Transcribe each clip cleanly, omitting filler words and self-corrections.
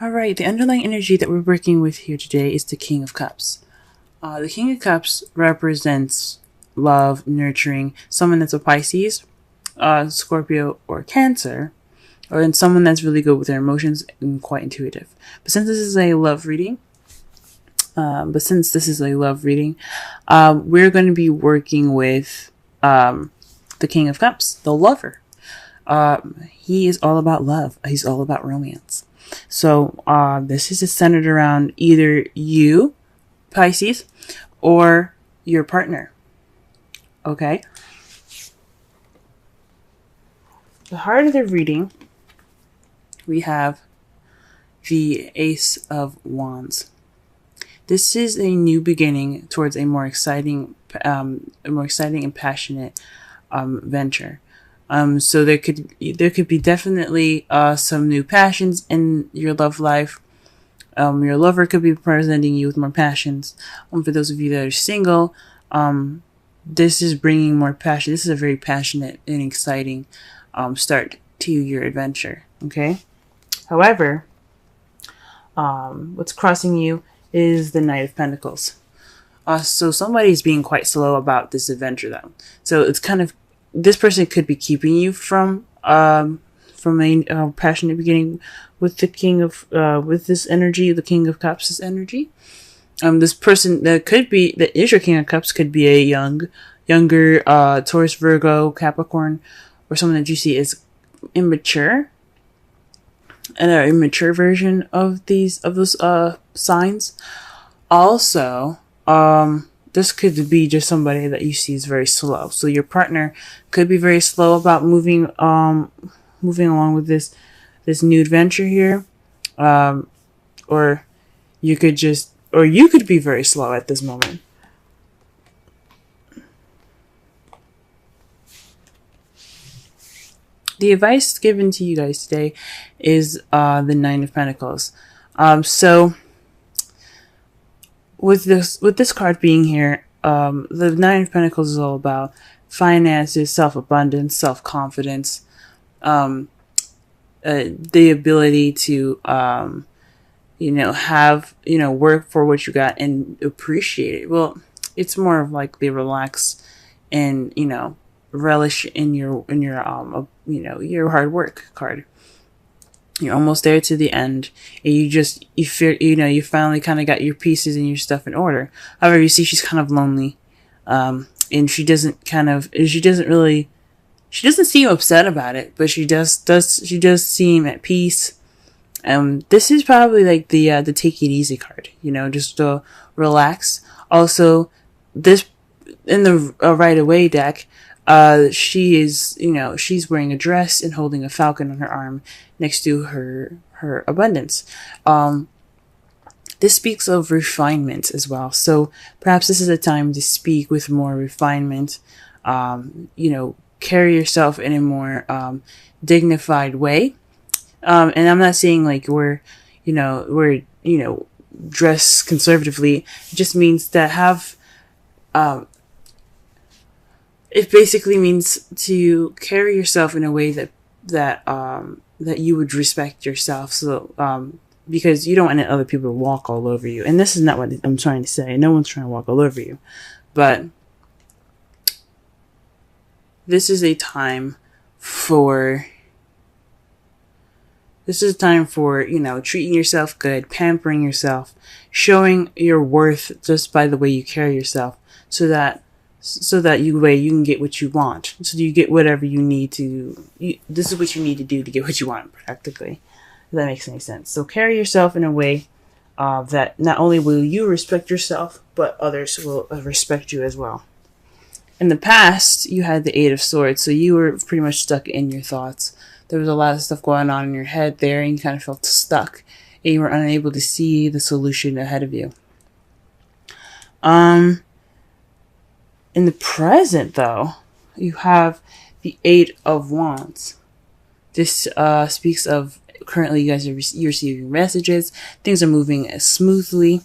All right, the underlying energy that we're working with here today is the King of Cups. The King of Cups represents love, nurturing, someone that's a Pisces, Scorpio, or Cancer, or then someone that's really good with their emotions and quite intuitive. But since this is a love reading, we're going to be working with the King of Cups, the lover. He is all about love. He's all about romance. So this is centered around either you, Pisces, or your partner. Okay? The heart of the reading, we have the Ace of Wands. This is a new beginning towards a more exciting and passionate venture. So there could be definitely some new passions in your love life. Your lover could be presenting you with more passions. For those of you that are single, this is bringing more passion. This is a very passionate and exciting start to your adventure. Okay. However, what's crossing you is the Knight of Pentacles. So somebody's being quite slow about this adventure, though. So it's kind of, this person could be keeping you from a passionate beginning with the with this energy, the King of Cups' energy. This person that is your King of Cups could be a younger Taurus, Virgo, Capricorn, or someone that you see as immature, and an immature version of those signs. Also, this could be just somebody that you see is very slow. So your partner could be very slow about moving along with this new adventure here. Or you could be very slow at this moment. The advice given to you guys today is the Nine of Pentacles. So with this card being here, the Nine of Pentacles is all about finances, self-abundance, self-confidence, the ability to have work for what you got and appreciate it. Well, it's more of like the relax and relish in your your hard work card. You're almost there to the end, and you feel you finally kind of got your pieces and your stuff in order. However, you see she's kind of lonely, and she doesn't seem upset about it, but she does seem at peace. This is probably like the take it easy card, just to relax. Also, this in the right away deck, she's wearing a dress and holding a falcon on her arm next to her abundance. This speaks of refinement as well. So perhaps this is a time to speak with more refinement. Carry yourself in a more dignified way. And I'm not saying like we're dress conservatively. It just means to have, it basically means to carry yourself in a way that you would respect yourself. So, because you don't want other people to walk all over you. And this is not what I'm trying to say. No one's trying to walk all over you. But this is a time for treating yourself good, pampering yourself, showing your worth just by the way you carry yourself, so that you can get what you want. So you get whatever you need to. This is what you need to do to get what you want, practically. If that makes any sense. So carry yourself in a way that not only will you respect yourself, but others will respect you as well. In the past, you had the Eight of Swords, so you were pretty much stuck in your thoughts. There was a lot of stuff going on in your head there, and you kind of felt stuck, and you were unable to see the solution ahead of you. In the present, though, you have the Eight of Wands. This speaks of currently you're receiving messages. Things are moving smoothly.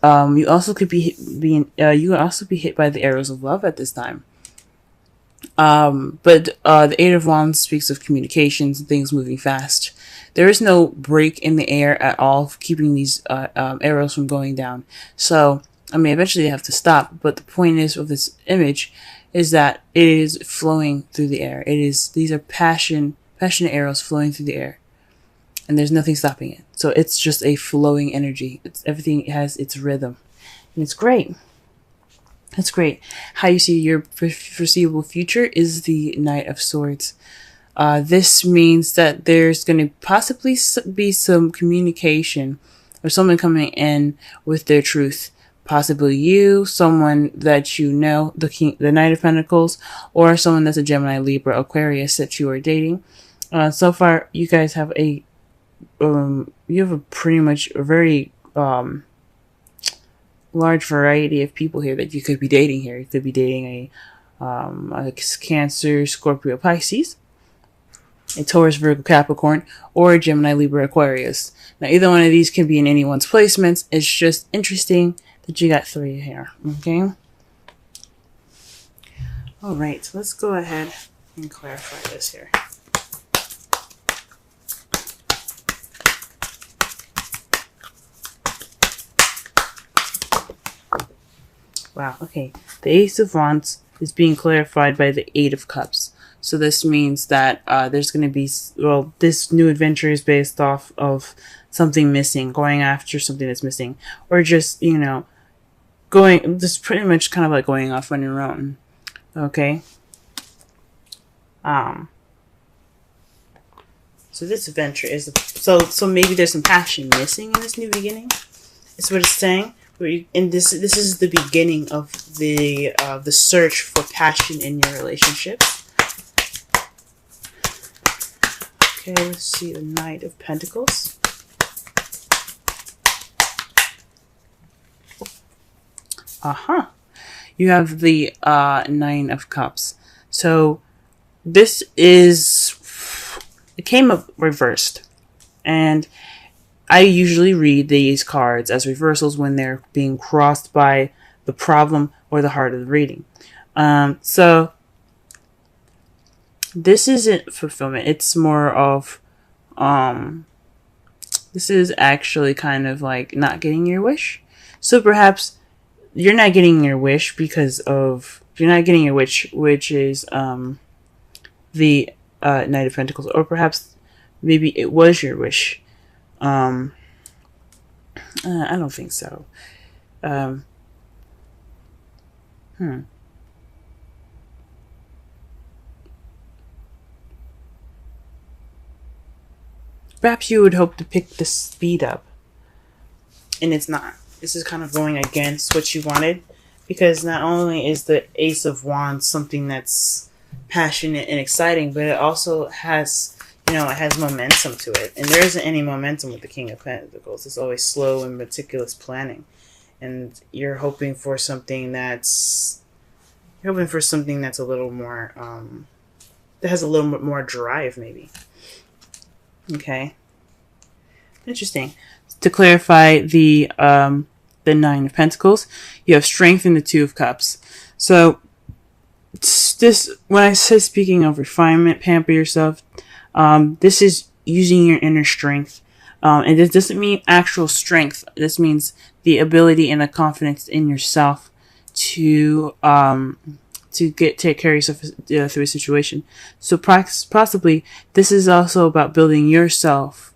You also could be hit by the arrows of love at this time. But the Eight of Wands speaks of communications and things moving fast. There is no break in the air at all, keeping these arrows from going down. So, I mean, eventually they have to stop. But the point is of this image is that it is flowing through the air. These are passionate arrows flowing through the air, and there's nothing stopping it. So it's just a flowing energy. Everything has its rhythm, and it's great. That's great. How you see your foreseeable future is the Knight of Swords. This means that there's going to possibly be some communication or someone coming in with their truth. Possibly you, someone that you know, the Knight of Pentacles, or someone that's a Gemini, Libra, Aquarius that you are dating. So far, you guys have pretty much a very large variety of people here that you could be dating here. You could be dating a Cancer, Scorpio, Pisces, a Taurus, Virgo, Capricorn, or a Gemini, Libra, Aquarius. Now, either one of these can be in anyone's placements. It's just interesting that you got 3 here, okay? All right, so let's go ahead and clarify this here. Wow, okay. The Ace of Wands is being clarified by the 8 of Cups. So this means that there's going to be, well, this new adventure is based off of something missing, going after something that's missing, or just, you know, just pretty much kind of like going off on your own. Okay? So this adventure is, so maybe there's some passion missing in this new beginning. Is what it's saying. And this is the beginning of the search for passion in your relationship. Okay, let's see the Knight of Pentacles. You have the 9 of Cups. So this is, it came up reversed, and I usually read these cards as reversals when they're being crossed by the problem or the heart of the reading. So this isn't fulfillment. It's more of, this is actually kind of like not getting your wish. So perhaps you're not getting your wish because of, you're not getting your wish, which is, the, Knight of Pentacles, or perhaps maybe it was your wish. I don't think so. Perhaps you would hope to pick the speed up, and it's not. This is kind of going against what you wanted, because not only is the Ace of Wands something that's passionate and exciting, but it also has, you know, it has momentum to it. And there isn't any momentum with the King of Pentacles. It's always slow and meticulous planning. And you're hoping for something that's, a little more, that has a little bit more drive, maybe. Okay. Interesting. To clarify the 9 of Pentacles, you have strength in the 2 of Cups. So this, when I say speaking of refinement, pamper yourself, this is using your inner strength. And this doesn't mean actual strength. This means the ability and the confidence in yourself to take care of yourself through a situation. So possibly this is also about building yourself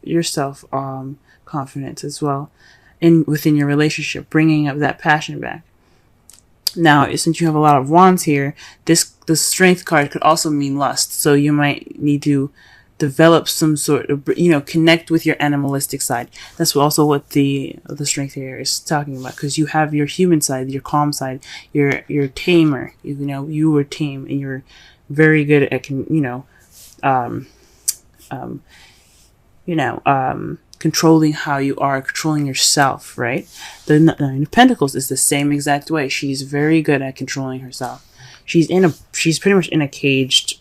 confidence as well, within your relationship, bringing up that passion back. Now, since you have a lot of wands here, the strength card could also mean lust. So you might need to develop some sort of, you know, connect with your animalistic side. That's also what the strength here is talking about, because you have your human side, your calm side, your tamer. You know, you were tame, and you're very good at, controlling how you are, controlling yourself, right? The 9 of Pentacles is the same exact way. She's very good at controlling herself. She's pretty much in a caged,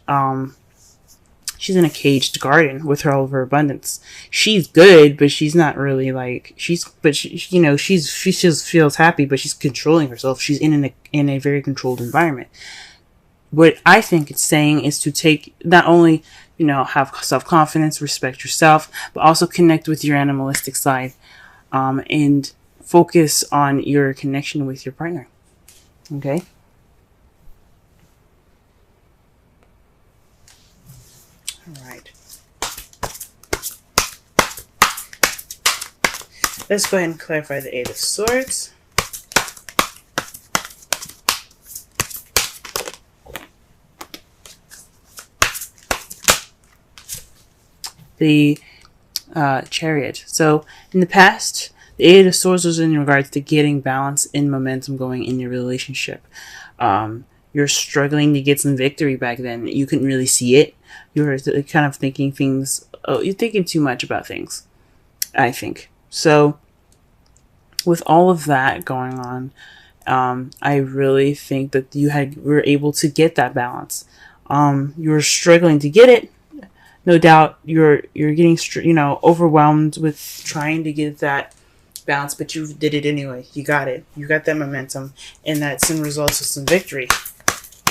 she's in a caged garden with all of her abundance. She's good, but she's not really like, she just, feels happy, but she's controlling herself. She's in a very controlled environment. what I think it's saying is to take, not only, have self-confidence, respect yourself, but also connect with your animalistic side, and focus on your connection with your partner. Okay? All right. Let's go ahead and clarify the Eight of Swords. The Chariot. So in the past, the Eight of Swords was in regards to getting balance and momentum going in your relationship. You're struggling to get some victory back then. You couldn't really see it. You were kind of thinking things. Oh, you're thinking too much about things, I think. So with all of that going on, I really think that you were able to get that balance. You were struggling to get it. No doubt you're getting, overwhelmed with trying to get that balance, but you did it anyway. You got it. You got that momentum, and that's in results of some victory.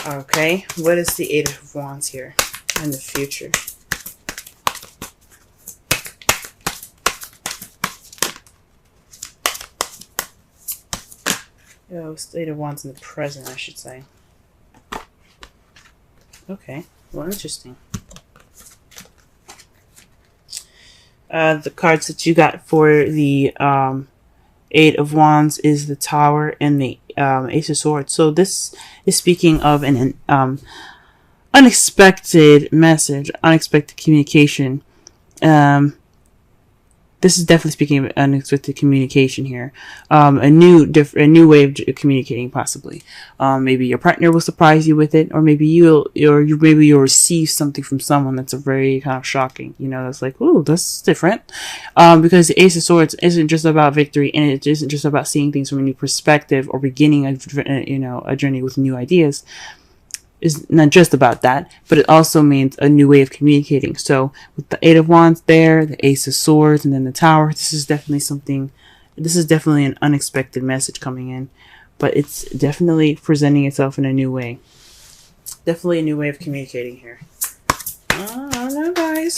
Okay, what is the Eight of Wands here in the future? Oh, Eight of Wands in the present, I should say. Okay, well, interesting. The cards that you got for the Eight of Wands is the Tower and the Ace of Swords. So this is speaking of an unexpected message, unexpected communication. This is definitely speaking of unexpected communication here. A new way of communicating, possibly. Maybe your partner will surprise you with it, or maybe you'll receive something from someone that's a very kind of shocking. That's like, ooh, that's different. Because the Ace of Swords isn't just about victory, and it isn't just about seeing things from a new perspective or beginning a journey with new ideas. Is not just about that, but it also means a new way of communicating. So with the Eight of Wands there, the Ace of Swords, and then the Tower, this is definitely an unexpected message coming in, but it's definitely presenting itself in a new way. Definitely a new way of communicating here. I don't know, guys.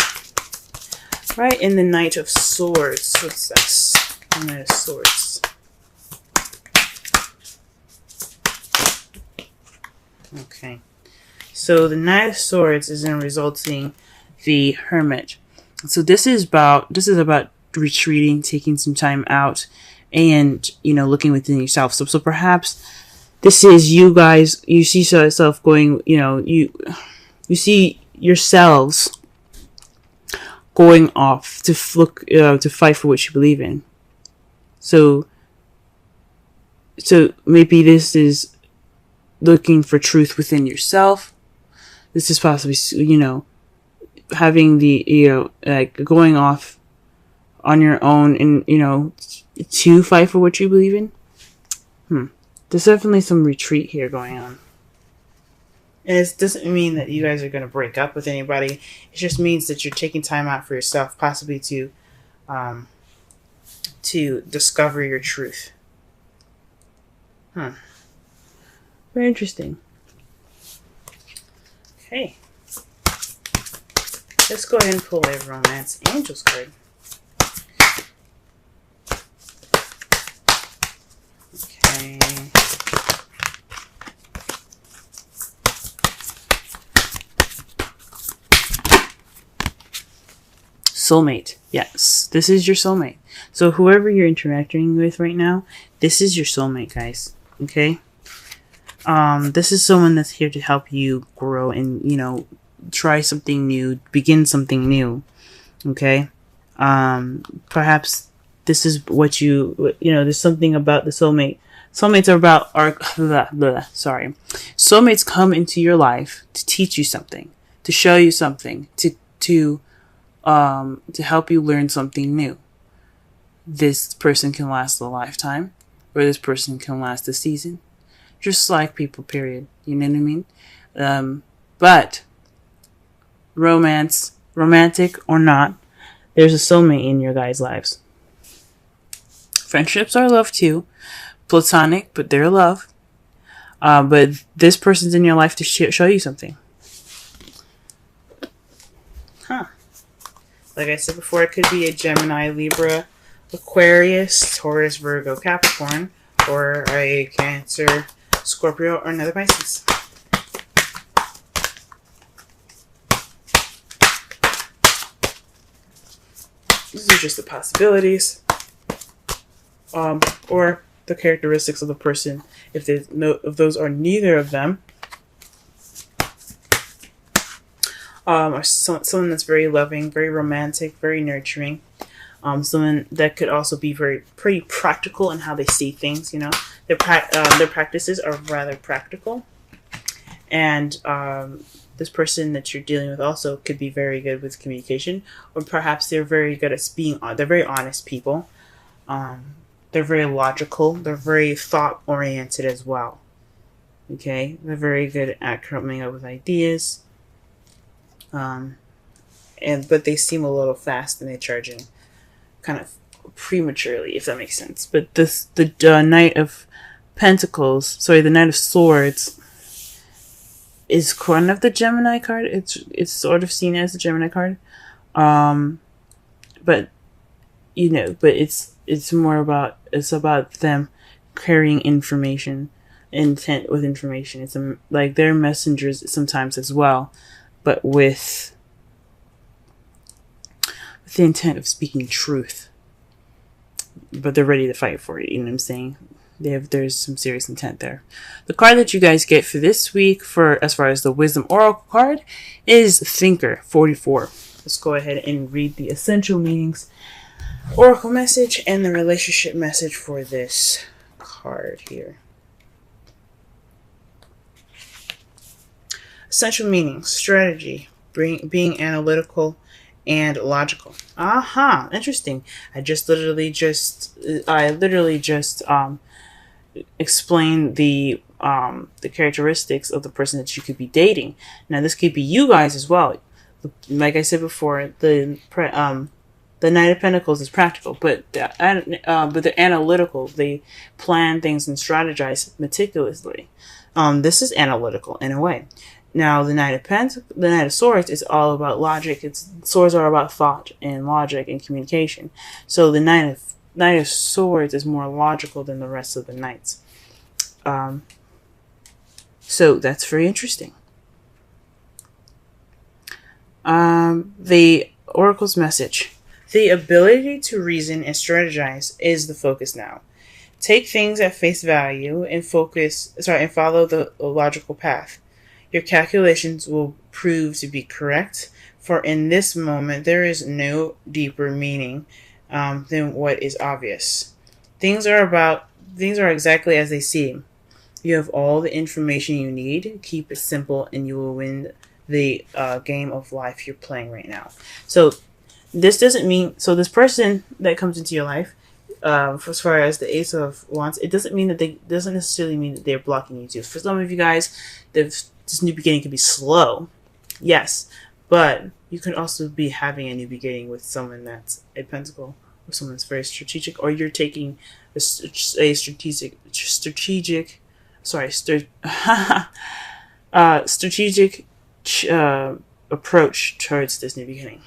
Right, in the Knight of Swords. What's this? The Knight of Swords. Okay. So the Knight of Swords is in resulting the Hermit. So this is about retreating, taking some time out, and looking within yourself. So perhaps this is you guys. You see yourself going. You see yourselves going off to to fight for what you believe in. So maybe this is looking for truth within yourself. This is possibly, having the, going off on your own and, to fight for what you believe in. There's definitely some retreat here going on. And it doesn't mean that you guys are going to break up with anybody. It just means that you're taking time out for yourself, possibly to discover your truth. Very interesting. Okay. Let's go ahead and pull a Romance Angels card. Okay. Soulmate. Yes, this is your soulmate. So whoever you're interacting with right now, this is your soulmate, guys. Okay? This is someone that's here to help you grow and, try something new, begin something new. Okay? Perhaps this is what there's something about the soulmate. Soulmates are about Soulmates come into your life to teach you something, to show you something, to help you learn something new. This person can last a lifetime, or this person can last a season. Just like people, period. You know what I mean? But romantic or not, there's a soulmate in your guys' lives. Friendships are love too. Platonic, but they're love. But this person's in your life to show you something. Like I said before, it could be a Gemini, Libra, Aquarius, Taurus, Virgo, Capricorn, or a Cancer, Scorpio, or another Pisces. These are just the possibilities, or the characteristics of the person. If those are neither of them, or someone that's very loving, very romantic, very nurturing. Someone that could also be pretty practical in how they see things. You know, their practices are rather practical, and this person that you're dealing with also could be very good with communication, or perhaps they're very good at they're very honest people. They're very logical. They're very thought oriented as well. Okay, they're very good at coming up with ideas. But they seem a little fast and they're charging kind of prematurely, if that makes sense. But the Knight of Pentacles, the Knight of Swords, is kind of the Gemini card. It's sort of seen as a Gemini card, but it's more about them carrying information, intent with information. It's like they're messengers sometimes as well, but with the intent of speaking truth. But they're ready to fight for it. You know what I'm saying? There's some serious intent there. The card that you guys get for this week, for as far as the Wisdom Oracle card, is Thinker 44. Let's go ahead and read the essential meanings, Oracle message, and the relationship message for this card here. Essential meanings: strategy, being analytical and logical. Interesting. I literally just explain the characteristics of the person that you could be dating. Now, this could be you guys as well. Like I said before, the Knight of Pentacles is practical, but they're analytical. They plan things and strategize meticulously. This is analytical in a way. Now, the Knight of Swords is all about logic. Swords are about thought and logic and communication. So the Knight of Swords is more logical than the rest of the knights. So that's very interesting. The Oracle's message: the ability to reason and strategize is the focus now. Take things at face value and follow the logical path. Your calculations will prove to be correct, for in this moment there is no deeper meaning than what is obvious. Things are exactly as they seem. You have all the information you need. Keep it simple and you will win the game of life you're playing right now. So this doesn't mean, this person that comes into your life, as far as the Ace of Wands, it doesn't necessarily mean that they're blocking you too. For some of you guys, this new beginning can be slow, yes, but you can also be having a new beginning with someone that's a Pentacle, or someone that's very strategic, or you're taking a strategic approach towards this new beginning.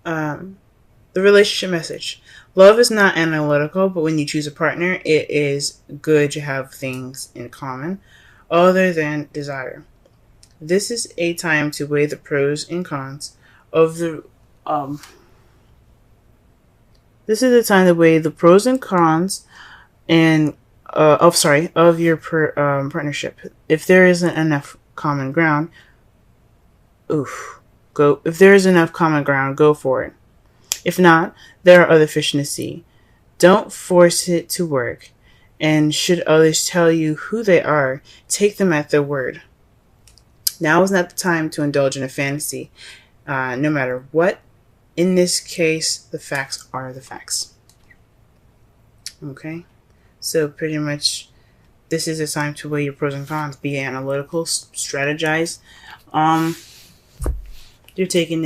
The relationship message: love is not analytical, but when you choose a partner, it is good to have things in common other than desire. This is a time to weigh the pros and cons of the of your partnership. If there isn't enough common ground, go for it. If not, there are other fish in the sea. Don't force it to work. And should others tell you who they are, take them at their word. Now is not the time to indulge in a fantasy, no matter what. In this case, the facts are the facts. Okay? So pretty much, this is a time to weigh your pros and cons. Be analytical, strategize. You're taking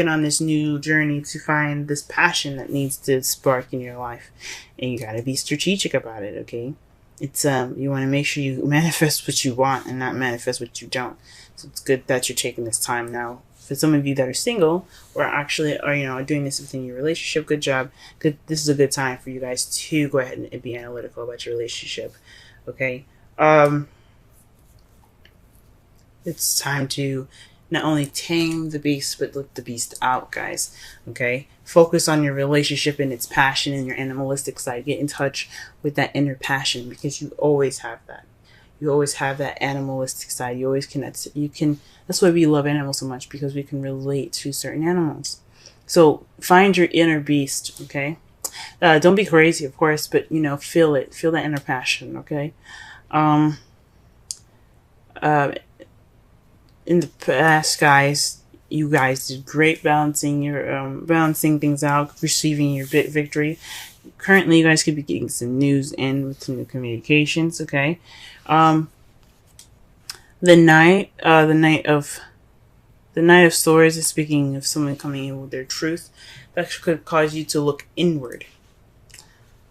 on this new journey to find this passion that needs to spark in your life, and you got to be strategic about it. Okay, It's you want to make sure you manifest what you want and not manifest what you don't. So it's good that you're taking this time now. For some of you that are single or actually are doing this within your relationship, good job. Good. This is a good time for you guys to go ahead and be analytical about your relationship. Okay. It's time to not only tame the beast, but let the beast out, guys. Okay? Focus on your relationship and its passion and your animalistic side. Get in touch with that inner passion, because you always have that. You always have that animalistic side. You always connect. That's why we love animals so much, because we can relate to certain animals. So find your inner beast, okay? Don't be crazy, of course, but, feel it. Feel that inner passion, okay? In the past, guys, you guys did great balancing things out, receiving your victory. Currently, you guys could be getting some news in with some new communications. Okay, the Knight of Swords is speaking of someone coming in with their truth. That could cause you to look inward.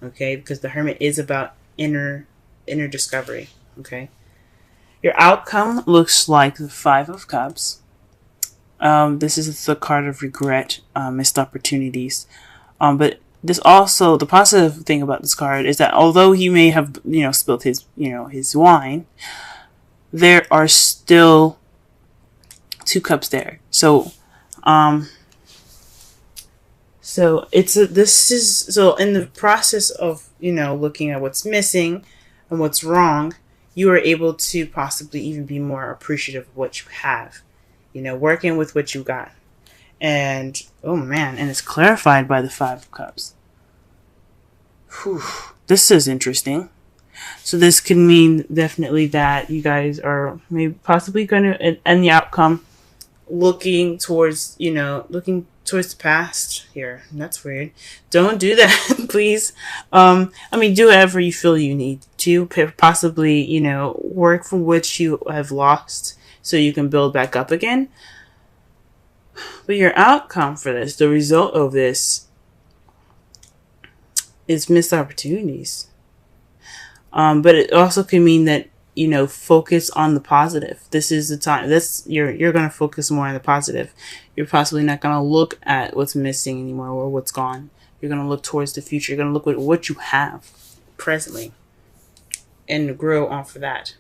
Okay, because the Hermit is about inner discovery. Okay. Your outcome looks like the Five of Cups. This is the card of regret, missed opportunities. But this also, the positive thing about this card is that although he may have, spilled his wine, there are still 2 cups there. So in the process of, looking at what's missing and what's wrong, you are able to possibly even be more appreciative of what you have, working with what you got. And, oh man, and it's clarified by the 5 of Cups. Whew, this is interesting. So this could mean definitely that you guys are maybe possibly going to end the outcome looking towards the past here. That's weird. Don't do that, please. Do whatever you feel you need to. Possibly, work for what you have lost so you can build back up again. But your outcome for this, the result of this, is missed opportunities. But it also can mean that, focus on the positive. This is the time. You're going to focus more on the positive. You're possibly not going to look at what's missing anymore or what's gone. You're going to look towards the future. You're going to look at what you have presently and grow off of that.